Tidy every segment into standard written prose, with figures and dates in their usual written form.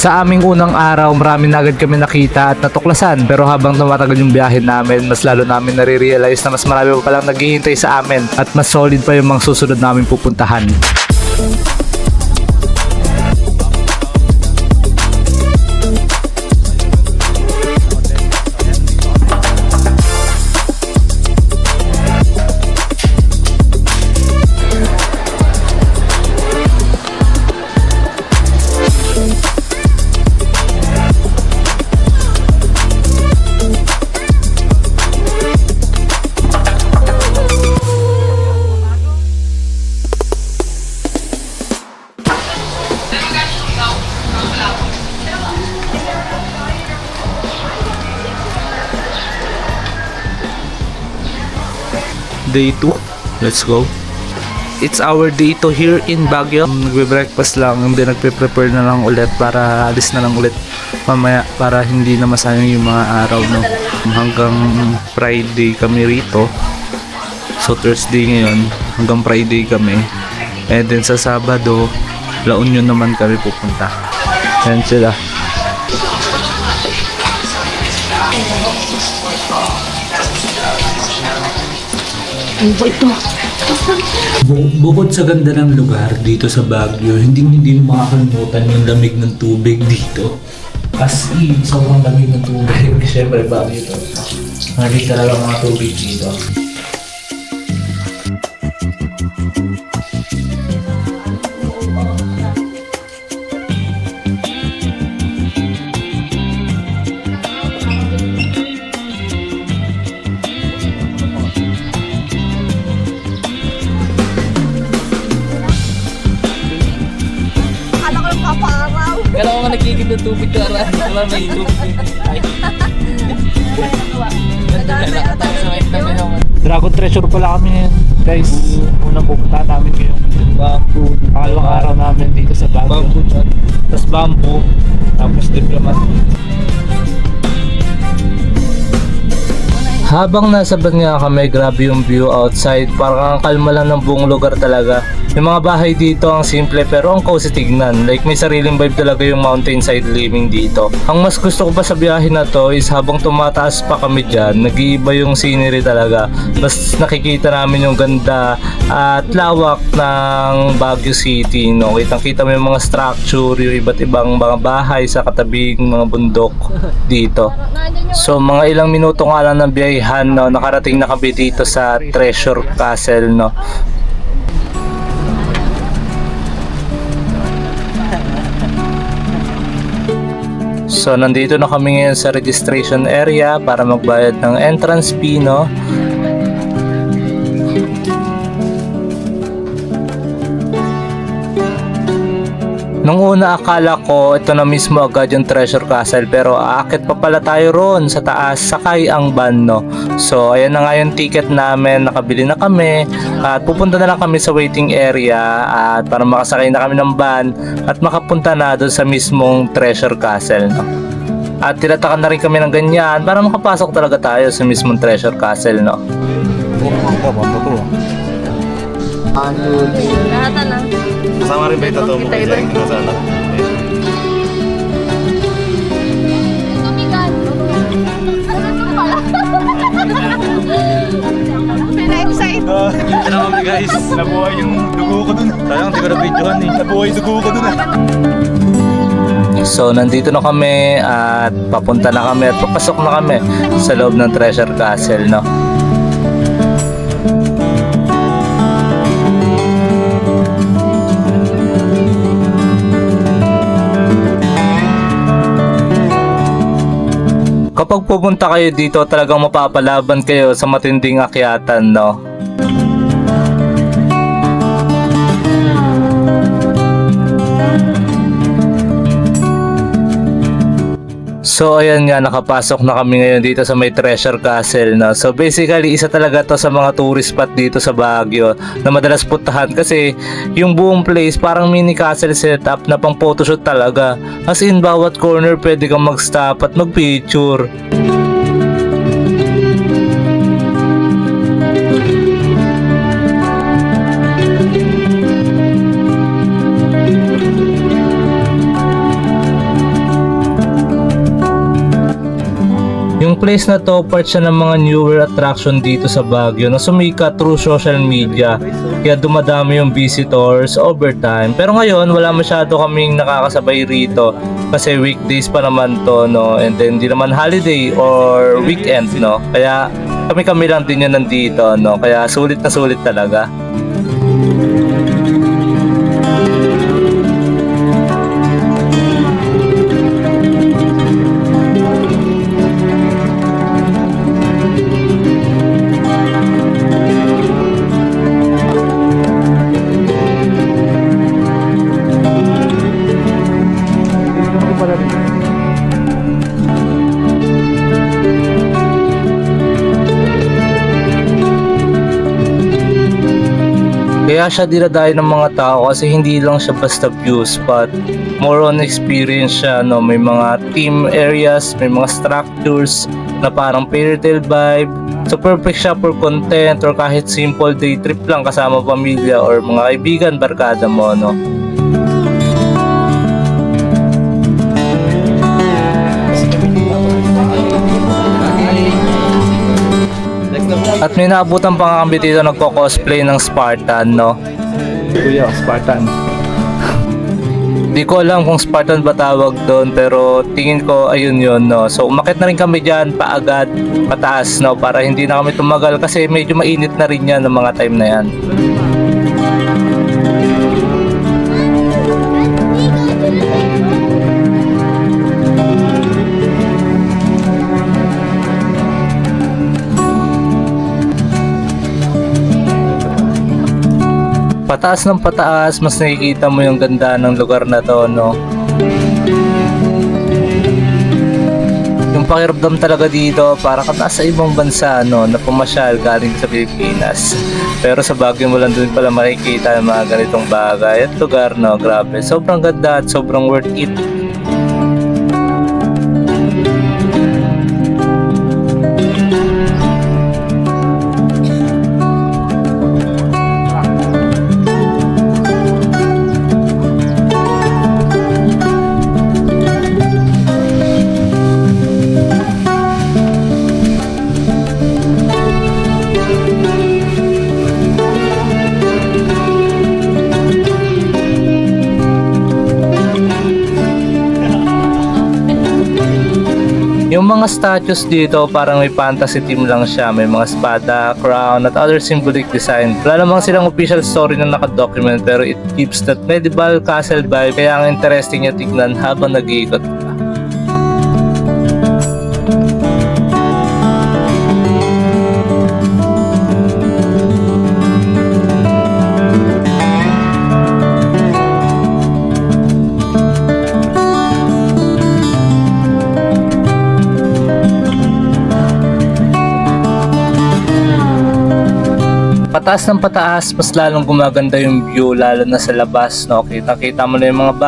Sa aming unang araw, marami na agad kami nakita at natuklasan. Pero habang tumatagal yung biyahe namin, mas lalo namin nare-realize na mas marami pa palang naghihintay sa amin at mas solid pa yung mga susunod namin pupuntahan. Day 2, let's go. It's our day 2 here in Baguio. Nagbe-breakfast lang, hindi nagpe-prepare na lang ulit para alis na lang ulit mamaya para hindi na masayang yung mga araw, no. Hanggang Friday kami rito. So Thursday ngayon, hanggang Friday kami. And then sa Sabado, La Union naman kami pupunta. Ayan sila. Bukod sa ganda ng lugar dito sa Baguio, hindi mo makakalimutan yung lamig ng tubig dito. As in, sobrang lamig ng tubig. Siyempre, Baguio ito. Maraming talaga mga tubig dito. Kala ko nagkikip ng tubig ka rin. Wala may tubig. Dragon Treasure pala kami ngayon, guys. Unang pupuntahan namin ngayong Bamboo. Pangalawang araw namin dito sa Baguio. Tapos Bamboo. Tapos Diplomat. Habang nasa Banya kami, grabe yung view outside. Parang ang kalma lang ng buong lugar talaga. Yung mga bahay dito ang simple pero ang cozy tignan. Like may sariling vibe talaga yung mountainside living dito. Ang mas gusto ko pa sa biyahe na to is habang tumataas pa kami dyan, nag-iiba yung scenery talaga. Mas nakikita namin yung ganda at lawak ng Baguio City, no? Kitang-kita mo yung mga structure, yung iba't ibang mga bahay sa katabing mga bundok dito. So mga ilang minuto nga lang ng biyahehan, no? Nakarating na kami dito sa Treasure Castle, no? So nandito na kami ngayon sa registration area para magbayad ng entrance fee, no? Nung una akala ko ito na mismo agad yung Treasure Castle pero aakit pa pala tayo roon sa taas, sakay ang van, no? So ayan na nga yung ticket namin, nakabili na kami at pupunta na lang kami sa waiting area at para makasakay na kami ng van at makapunta na doon sa mismong Treasure Castle, no? At tinatakan na rin kami ng ganyan para makapasok talaga tayo sa mismong Treasure Castle, no? Lahat na. Kasama rin ba ito to? Pina-excite. Ano kami guys? Nabuhay yung dugo ko dun. Sayang, hindi ko na videohan eh. Nabuhay yung dugo ko dun eh. So nandito na kami at papunta na kami at papasok na kami sa loob ng Treasure Castle, no? Kapag pupunta kayo dito, talagang mapapalaban kayo sa matinding akyatan, no? So ayan nga, nakapasok na kami ngayon dito sa may Treasure Castle, no? So basically isa talaga to sa mga tourist spot dito sa Baguio na madalas puntahan kasi yung buong place parang mini castle setup na pang photoshoot talaga. As in bawat corner pwede kang mag-stop at mag-picture. place na to, part siya ng mga newer attraction dito sa Baguio na sumikat through social media. Kaya dumadami yung visitors over time. Pero ngayon, wala masyado kaming nakakasabay rito kasi weekdays pa naman to, no? And then di naman holiday or weekend, no? Kaya kami lang din yun nandito, no? Kaya sulit na sulit talaga. Kaya siya dinadayo ng mga tao kasi hindi lang siya basta view spot. More on experience siya, no? May mga team areas, may mga structures na parang fairy tale vibe. So perfect siya for content or kahit simple day trip lang kasama pamilya or mga kaibigan, barkada mo, no? At may naabutan pa nga kami dito nagko-cosplay ng Spartan, no? Kuya, Spartan. Di ko alam kung Spartan ba tawag doon, pero tingin ko ayun yun, no? So umakit na rin kami dyan paagad, pataas, no? Para hindi na kami tumagal kasi medyo mainit na rin yan ng mga time na yan. Pataas ng pataas, mas nakikita mo yung ganda ng lugar na to, no? Yung pakiramdam talaga dito, para ka sa ibang bansa, no? Na pumasyal galing sa Pilipinas. Pero sa Baguio mo lang dun pala makikita yung mga ganitong bagay at lugar, no? Grabe, sobrang ganda at sobrang worth it. Yung mga statues dito parang may fantasy theme lang siya. May mga espada, crown at other symbolic design. Wala namang silang official story na nakadocument pero it keeps that medieval castle vibe. Kaya ang interesting niya tignan habang nag-iikot ka. Pataas ng pataas, mas lalong gumaganda yung view, lalo na sa labas, no? Kita-kita mo na yung mga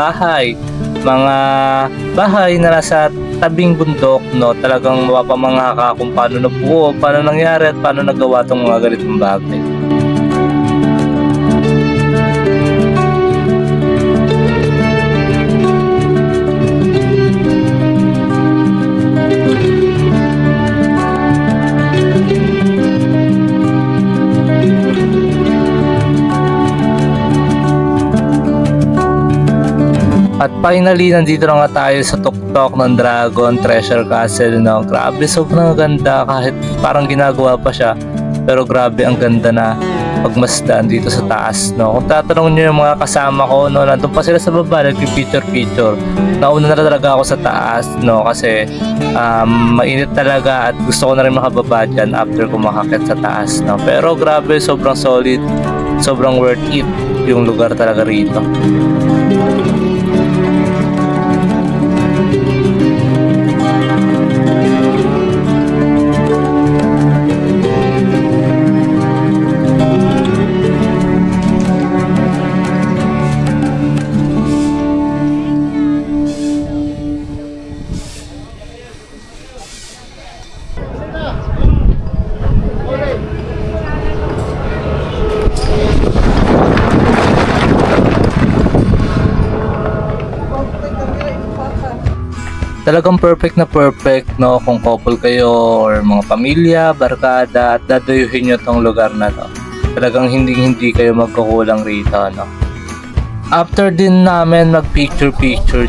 bahay na nasa tabing bundok, no? Talagang mapapamangha ka kung paano nabuo, paano nangyari at paano nagawa tong mga ganitong bagay. At finally, nandito na nga tayo sa tuktok ng Dragon Treasure Castle, no? Grabe, sobrang ganda kahit parang ginagawa pa siya. Pero grabe, ang ganda na pagmasdan dito sa taas, no? Kung tatanungin niyo yung mga kasama ko, no, nandun pa sila sa baba, nagpi-picture. Nauna na talaga ako sa taas, no? Kasi mainit talaga at gusto ko na rin makababa dyan after kumakakit sa taas, no? Pero grabe, sobrang solid, sobrang worth it yung lugar talaga rito. Talagang perfect na perfect, no, kung couple kayo or mga pamilya, barkada, at dadayuhin nyo tong lugar na to. Talagang hindi kayo magkukulang rito, no. After din namin mag picture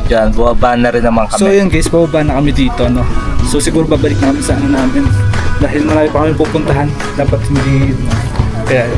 dyan, buwaba na rin naman kami. So yun guys, bababa na kami dito, no. So siguro babalik na kami sa ano namin. Dahil marami pa kami pupuntahan. Dapat hindi, kaya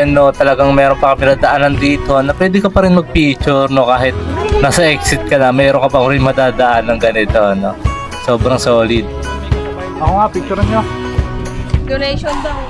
no, talagang meron pa kami nadaanan dito na pwede ka pa rin mag-picture, no, kahit nasa exit ka na, meron ka pa rin madadaan ng ganito, no. Sobrang solid. ako nga, picturean nyo. Donation daw.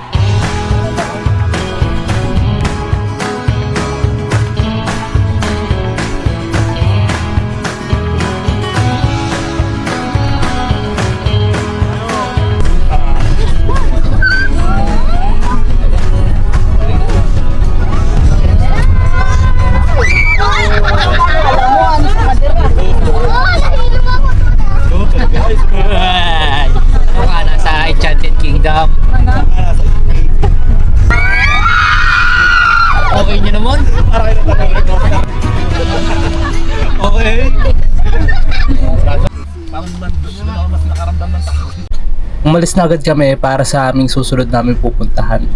Mukha na sa Enchanted Kingdom. Okay nyo naman? Okay. Umalis na agad kami para sa aming susunod naming pupuntahan.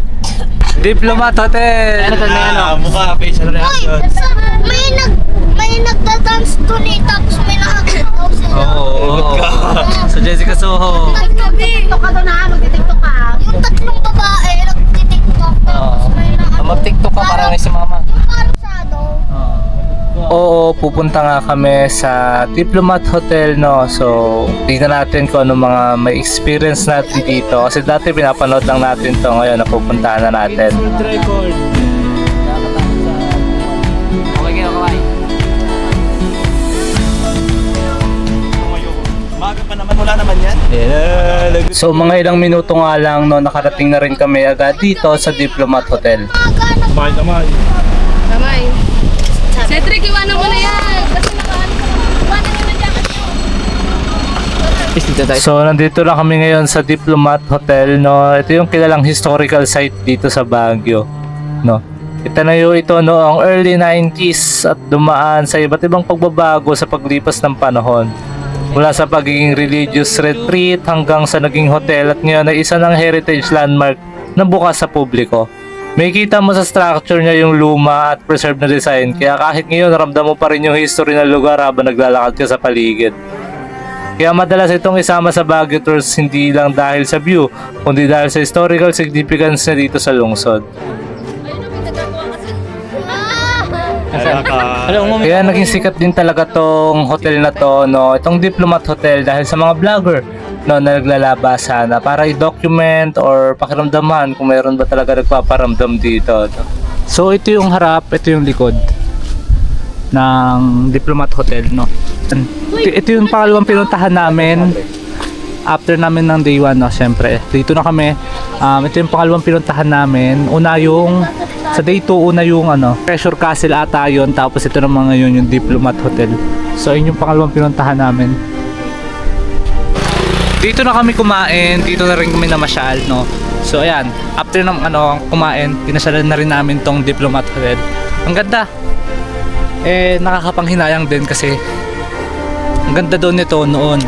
Diplomat Hotel! Ano to na ano? Mukha, facial reaction. May nagda-dance doon eh, tapos may nakakita daw sila. Oo. Sa Jessica Soho. Nag-tiktok ka doon na, mag-tiktok ka. Yung tatlong babae, nag-tiktok, tapos may Mag-tiktok ka para may si mama. Yung parang sa ano, Oo, pupunta nga kami sa Diplomat Hotel, no. So, tingnan natin kung ano mga may experience natin dito. Kasi dati pinapanood lang natin to, ngayon napupuntahan na natin. Record. Okay kayo, kawai. Maga pa naman, wala naman yan. So, mga ilang minuto nga lang, no, nakarating na rin kami agad dito sa Diplomat Hotel. Bakit naman? Kamay. Cedric, iwanan mo na yan. Kasi nakaano ka. Iwanan mo na jacket mo. So, nandito na kami ngayon sa Diplomat Hotel, no. Ito yung kilalang historical site dito sa Baguio, no. Itinayo ito noong early 90s at dumaan sa iba't ibang pagbabago sa paglipas ng panahon. Mula sa pagiging religious retreat hanggang sa naging hotel at ngayon ay isa ng heritage landmark na bukas sa publiko. May kita mo sa structure niya yung luma at preserved na design, kaya kahit ngayon ramdam mo pa rin yung history ng lugar habang naglalakad ka sa paligid. Kaya madalas itong isama sa Baguio Tours hindi lang dahil sa view, kundi dahil sa historical significance na dito sa lungsod. Kaya naging sikat din talaga tong hotel na to, no, itong Diplomat Hotel, dahil sa mga vlogger, no, na naglalabasan na para i-document or pakiramdaman kung mayroon ba talaga nagpaparamdam dito, no. So ito yung harap, ito yung likod ng Diplomat Hotel, no. Ito yung pangalawang pinuntahan namin after namin ng day 1, no, syempre. Dito na kami. Ito yung pangalawang pinuntahan namin. Una yung sa day 2, una yung Treasure Castle ata yun, tapos ito naman ngayon yung Diplomat Hotel. So yun yung pangalawang pinuntahan namin. Dito na kami kumain, dito na rin kami namasyal, no. So ayan, after ng kumain, pinasyalan na rin namin tong Diplomat Hotel. Ang ganda. Nakakapanghinayang din kasi ang ganda doon nito noon.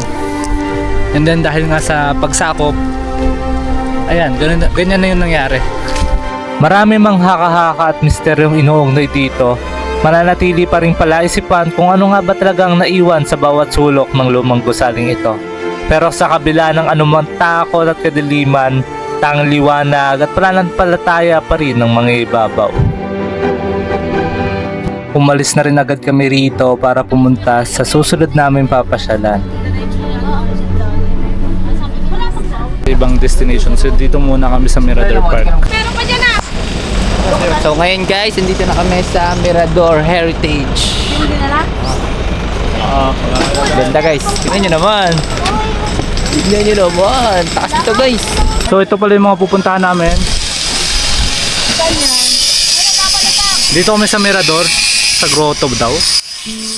And then dahil nga sa pagsakop, ayan, ganyan na yung nangyari. Marami mang haka-haka at misteryong inuugnay dito. Mananatili pa rin pala isipan kung ano nga ba talagang naiwan sa bawat sulok ng lumang gusaling ito. Pero sa kabila ng anumang takot at kadiliman, kitang liwanag at pananampalataya pa rin ng mga ibabaw. Umalis na rin agad kami rito para pumunta sa susunod namin papasyalan. Ibang destination. So dito muna kami sa Mirador Park. Meron pa dyan ah! So ngayon guys, nandito na kami sa Mirador Heritage. Ganda guys. Tingnan nyo naman. Tingnan nyo naman. Taas dito guys. So ito pala yung mga pupuntahan namin. Dito kami sa Mirador, sa grotto daw.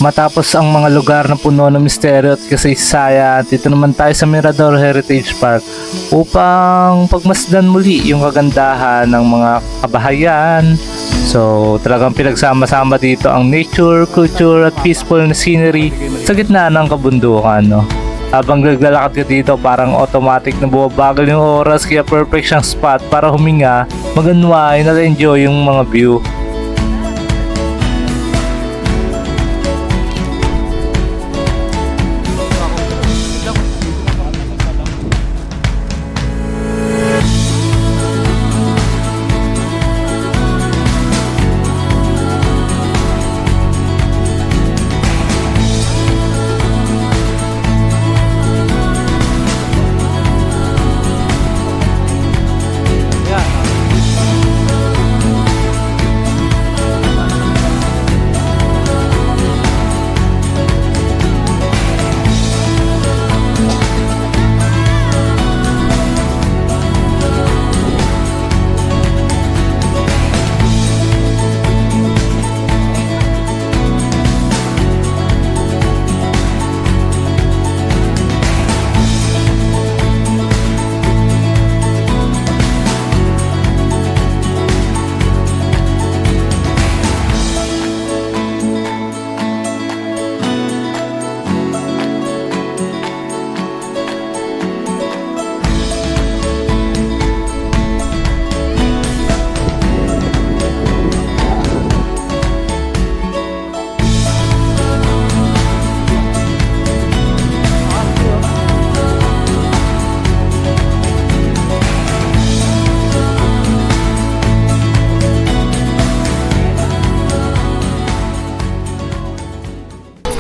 Matapos ang mga lugar na puno ng misteryo at kasaysayan, dito naman tayo sa Mirador Heritage Park upang pagmasdan muli yung kagandahan ng mga kabahayan. So talagang pinagsama-sama dito ang nature, culture at peaceful na scenery sa gitna ng kabundukan, no? Habang naglalakad ka dito, parang automatic na bumabagal yung oras, kaya perfect siyang spot para huminga, mag-unwind at enjoy yung mga view.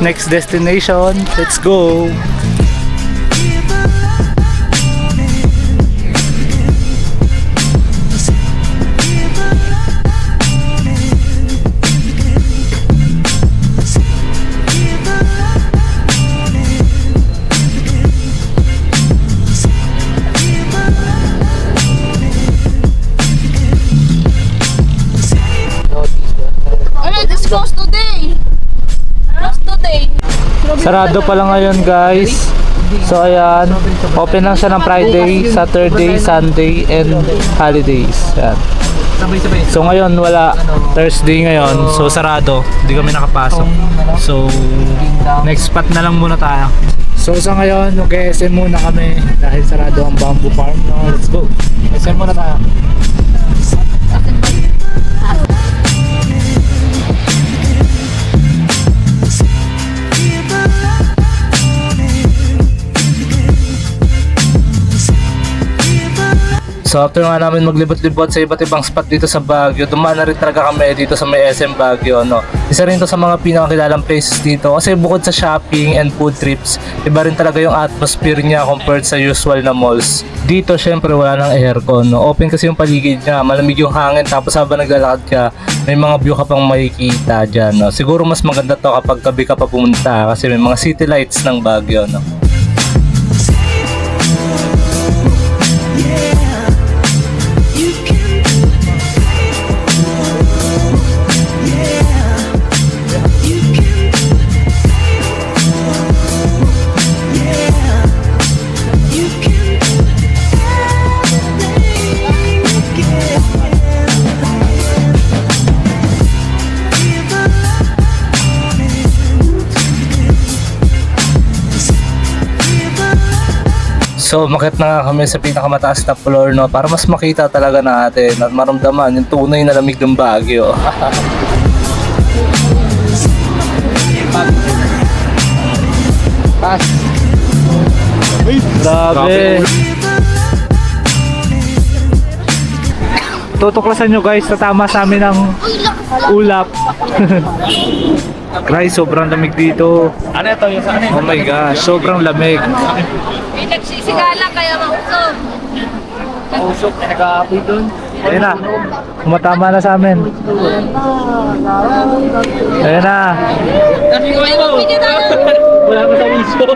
Next destination, let's go! Alright, it's closed today. Closed today. Sarado pala ngayon, guys. So ayan, open lang siya ng Friday, Saturday, Sunday, and holidays. Yan. So ngayon wala, Thursday ngayon, so sarado, hindi kami nakapasok. So next spot na lang muna tayo. So sa ngayon, mag-SM muna kami dahil sarado ang bamboo farm. No, let's go! SM muna tayo. So after nga namin maglibot-libot sa iba't ibang spot dito sa Baguio, dumaan na rin talaga kami dito sa may SM Baguio, no? Isa rin to sa mga pinakakilalang places dito kasi bukod sa shopping and food trips, iba rin talaga yung atmosphere niya compared sa usual na malls. Dito syempre wala nang aircon, no? Open kasi yung paligid niya, malamig yung hangin, tapos habang naglalakad ka, may mga view ka pang makikita dyan, no? Siguro mas maganda to kapag gabi ka pa pumunta kasi may mga city lights ng Baguio, no? So umakyat na nga kami sa pinakamataas na floor, no, para mas makita talaga natin at maramdaman yung tunay na lamig ng Baguio. Grabe! tutuklasan nyo guys, tatama sa amin ng ulap. Guys, sobrang lamig dito. Ano ito yung sa ano? Oh my gosh, sobrang lamig. May nagsisigala kaya mausog. Usok na nag-aapoy doon. Ayun na, tumatama na sa amin. Ayun na. Wala ko sa wiso.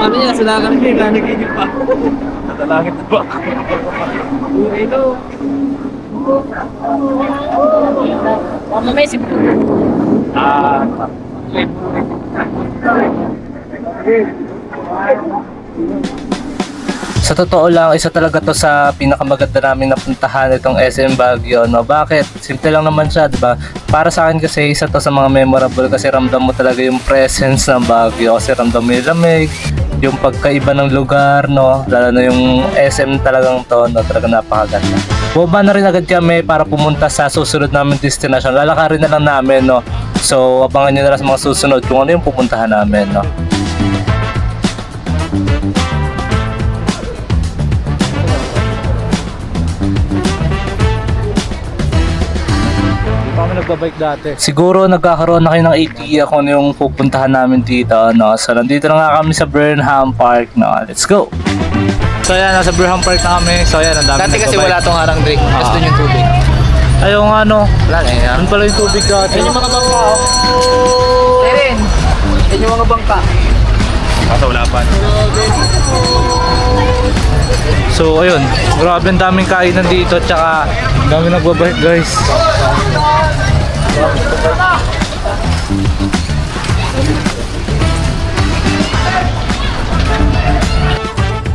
Sabi niya, sulakan kayo, nanagigit pa. Natalangit na ba? Ito. May sip. Sa totoo lang, isa talaga to sa pinakamaganda namin napuntahan itong SM Baguio, no? Bakit? Simple lang naman siya, di ba? Para sa akin kasi isa to sa mga memorable kasi ramdam mo talaga yung presence ng Baguio, kasi ramdam mo yung lamig, yung pagkaiba ng lugar, no? Lalo na yung SM talagang to, no? Talaga napakaganda. Bumaba na rin agad kami para pumunta sa susunod namin destination. Lalakarin na lang namin, no? So, abangan nyo na lang sa mga susunod kung ano yung pupuntahan namin, no? Kami nagbabike dati. Siguro nagkakaroon na kayo ng idea kung ano yung pupuntahan namin dito, no? So, nandito na nga kami sa Burnham Park, no? Let's go! So yan, nasa Burnham Park na kami. So yan, ang dami Dati kasi nagbabike. wala tong harang drink. Tapos doon yung tubig. Ayun nga, no. Wala na yun. Ano pala yung tubig dati? Yan yung mga bangka. Erin! Yan yung mga bangka. Kaso wala pa. So ayun, grabe ang daming kainan dito, tsaka dami nagbabike guys.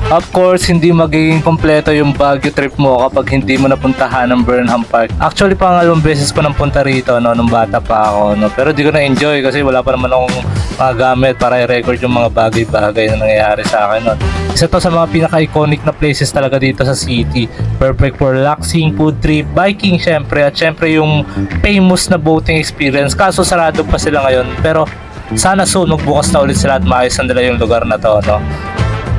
Of course, hindi magiging kompleto yung Baguio trip mo kapag hindi mo napuntahan ng Burnham Park. Actually, pangalawang beses ko nang punta rito, no, nung bata pa ako, no. Pero di ko na-enjoy kasi wala pa naman akong mga gamit para i-record yung mga bagay-bagay na nangyayari sa akin, no. Isa to sa mga pinaka-iconic na places talaga dito sa city. Perfect for relaxing, food trip, biking syempre, at syempre yung famous na boating experience. Kaso sarado pa sila ngayon, pero sana soon magbukas na ulit sila at maayos nila yung lugar na to, no.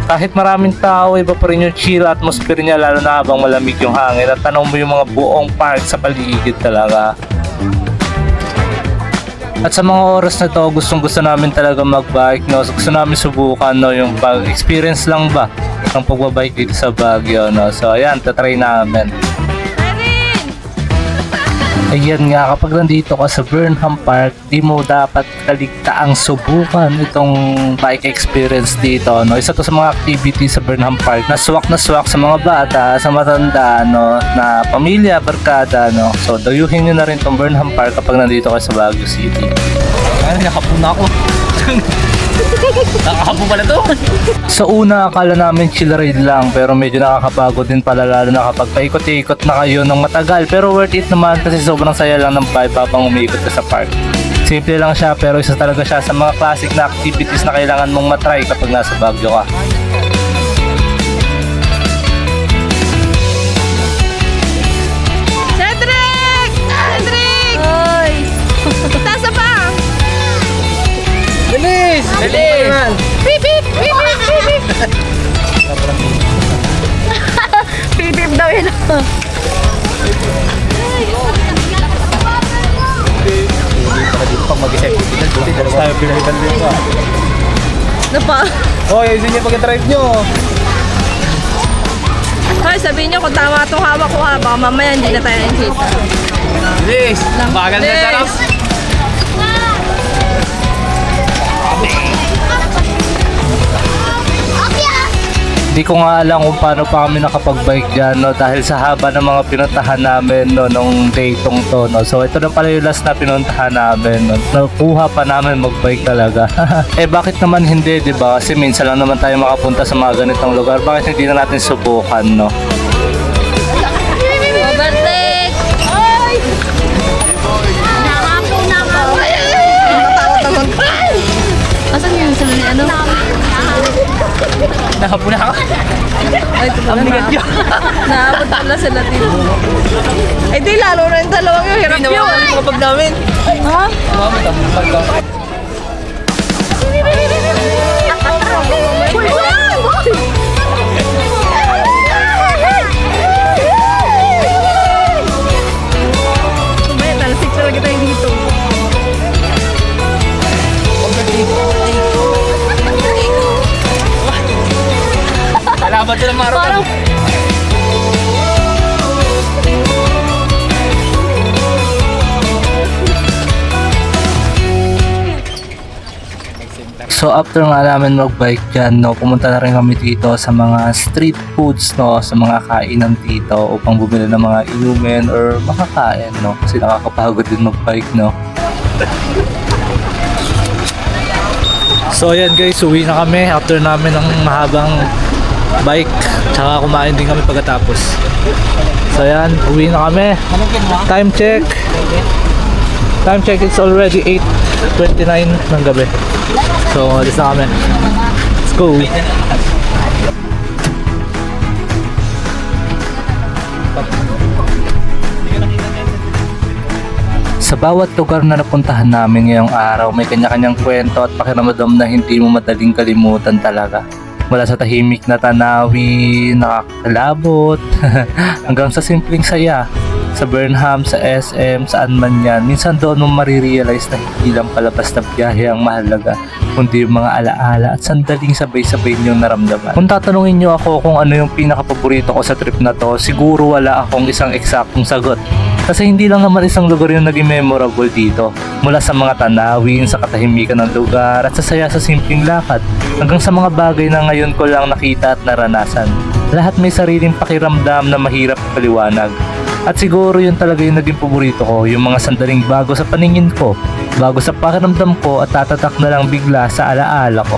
Kahit maraming tao, iba pa rin yung chill atmosphere niya, lalo na habang malamig yung hangin at tanong mo yung mga buong park sa paligid talaga. At sa mga oras na to, gustong gusto namin talaga mag-bike, no? So, gusto namin subukan, no? Yung pag-experience lang ba ng pagbabike dito sa Baguio, no? So ayan, tatry namin. Ayan nga, kapag nandito ka sa Burnham Park, di mo dapat kaligtaang subukan itong bike experience dito, no? Isa to sa mga activities sa Burnham Park na swak sa mga bata, sa matanda, no? Na pamilya, barkada, no? So, dayuhin nyo na rin itong Burnham Park kapag nandito ka sa Baguio City. Ay, nakapun na ako. Nakakapo pala to. Sa una, akala namin chill ride lang, pero medyo nakakapagod din pala, lalo na kapag paikot-ikot na kayo ng matagal. Pero worth it naman kasi sobrang saya lang ng vibe habang umiikot ka sa park. Simple lang siya, pero isa talaga siya sa mga classic na activities na kailangan mong matry kapag nasa Baguio ka. Cedric! Cedric! Oy! Tasa pa! Bilis! Bilis! Beep, beep, beep, beep, beep, beep. Beep, beep daw yun. Pag mag-isip, tayo pinalitan din pa. Ano pa? Hoy, ayusin niyo pag-drive nyo. Hoy, sabihin niyo kung tama itong hawak ko ha. Baka mamaya hindi na tayo nakikita. Bilis! Bagal na sarap. Di ko nga alam kung paano pa kami nakapag-bike dyan, no? Dahil sa haba ng mga pinuntahan namin, no, nung day tong to, no? So ito na pala yung last na pinuntahan namin, no? Nakuha pa namin mag-bike talaga. Eh bakit naman hindi, di ba? Kasi minsan lang naman tayo makapunta sa mga ganitong lugar. Bakit hindi na natin subukan, no? Overtake! Ay! Nakapo na ka. Nakatakot ako. Asan yung sabi ni ano? Nakapo na ako. Ay, ito pala na. Naabot pala sila dito. Ay, di lalo na yung dalawang yung hirap Hindi yun. naman ang kapag namin. Ha? Mami, kapag namin. Uy, uy! So after nga namin mag-bike dyan, no, pumunta na rin kami dito sa mga street foods, no, sa mga kainan dito upang bumili ng mga inumin or makakain, no, kasi nakakapagod din mag-bike, no. So ayan guys, uwi na kami after namin ng mahabang bike, tsaka kumain din kami pagkatapos. So ayan, uwi na kami. Time check, it's already 8:29 ng gabi. So, alis na kami. Let's go! Sa bawat lugar na napuntahan namin ngayong araw, may kanya-kanyang kwento at pakiramdam na hindi mo madaling kalimutan talaga. Mula sa tahimik na tanawin, nakakalabot, hanggang sa simpleng saya. Sa Burnham, sa SM, saan man yan, minsan doon mo marirealize na hindi lang palabas na biyahe ang mahalaga, kundi yung mga alaala at sandaling sabay-sabay niyong naramdaman. Kung tatanungin niyo ako kung ano yung pinaka-paborito ko sa trip na to, siguro wala akong isang eksaktong sagot. Kasi hindi lang naman isang lugar yung naging memorable dito. Mula sa mga tanawin, sa katahimikan ng lugar, at sa saya sa simpleng lakad, hanggang sa mga bagay na ngayon ko lang nakita at naranasan. Lahat may sariling pakiramdam na mahirap ipaliwanag. At siguro yun talaga yung naging paborito ko, yung mga sandaling bago sa paningin ko, bago sa pakiramdam ko at tatatak na lang bigla sa alaala ko.